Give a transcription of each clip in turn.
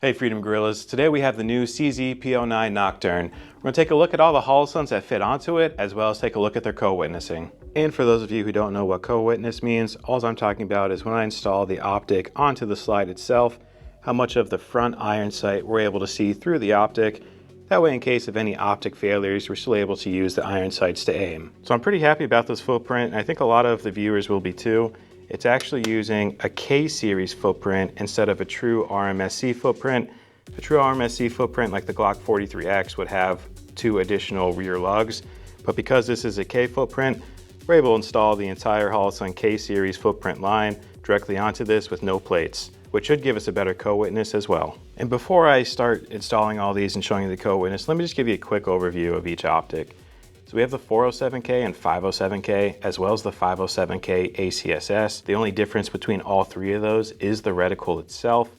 Hey Freedom Gorillas, today we have the new CZ P-09 Nocturne. We're going to take a look at all the Holosuns that fit onto it, as well as take a look at their co-witnessing. And for those of you who don't know what co-witness means, all I'm talking about is when I install the optic onto the slide itself, how much of the front iron sight we're able to see through the optic. That way, in case of any optic failures, we're still able to use the iron sights to aim. So I'm pretty happy about this footprint, and I think a lot of the viewers will be too. It's actually using a K-series footprint instead of a true RMSC footprint. A true RMSC footprint like the Glock 43X would have 2 additional rear lugs, but because this is a K footprint, we're able to install the entire Holosun K-series footprint line directly onto this with no plates, which should give us a better co-witness as well. And before I start installing all these and showing you the co-witness, let me just give you a quick overview of each optic. So we have the 407K and 507K, as well as the 507K ACSS. The only difference between all 3 of those is the reticle itself.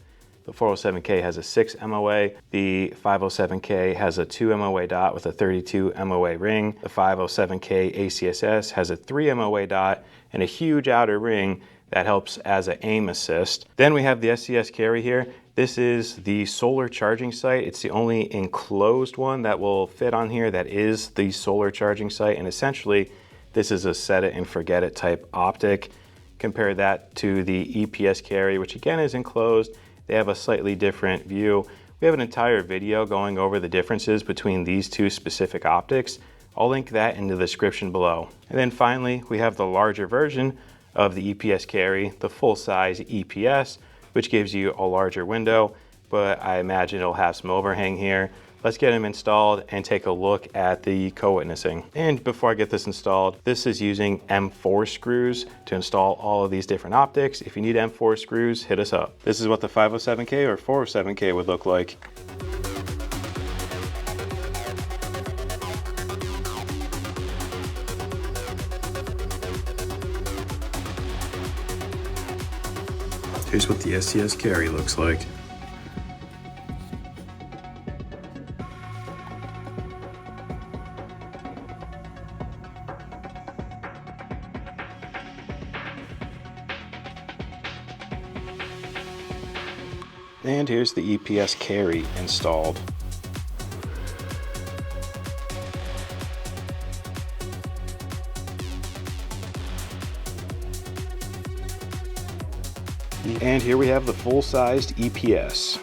The 407K has a 6 MOA, the 507K has a 2 MOA dot with a 32 MOA ring, the 507K ACSS has a 3 MOA dot and a huge outer ring that helps as an aim assist. Then we have the SCS carry here. This is the solar charging site. It's the only enclosed one that will fit on here that is the solar charging site, and essentially this is a set it and forget it type optic. Compare that to the EPS carry, which again is enclosed. They have a slightly different view. We have an entire video going over the differences between these 2 specific optics. I'll link that in the description below. And then finally, we have the larger version of the EPS carry, the full size EPS, which gives you a larger window, but I imagine it'll have some overhang here. Let's get them installed and take a look at the co-witnessing. And before I get this installed, this is using M4 screws to install all of these different optics. If you need M4 screws, hit us up. This is what the 507K or 407K would look like. Here's what the SCS carry looks like. And here's the EPS carry installed. And here we have the full-sized EPS.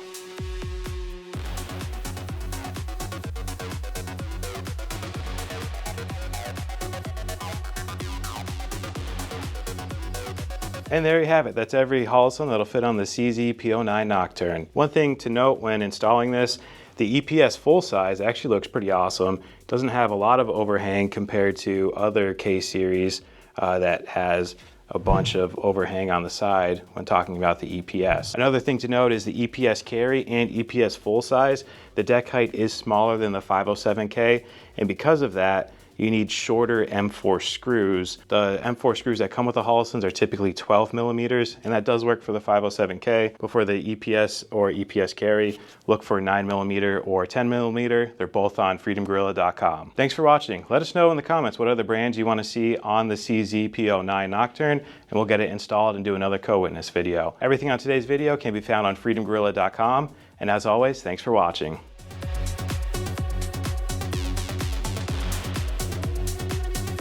And there you have it. That's every Holosun that'll fit on the CZ P-09 Nocturne. One thing to note when installing this, the EPS full size actually looks pretty awesome. Doesn't have a lot of overhang compared to other K-series that has a bunch of overhang on the side when talking about the EPS. Another thing to note is the EPS carry and EPS full size, the deck height is smaller than the 507K, and because of that, you need shorter M4 screws. The M4 screws that come with the Holosuns are typically 12 millimeters, and that does work for the 507K, but for the EPS or EPS carry, look for 9 millimeter or 10 millimeter. They're both on freedomgorilla.com. Thanks for watching. Let us know in the comments what other brands you want to see on the CZ P-09 Nocturne, and we'll get it installed and do another co-witness video. Everything on today's video can be found on freedomgorilla.com, and as always, thanks for watching.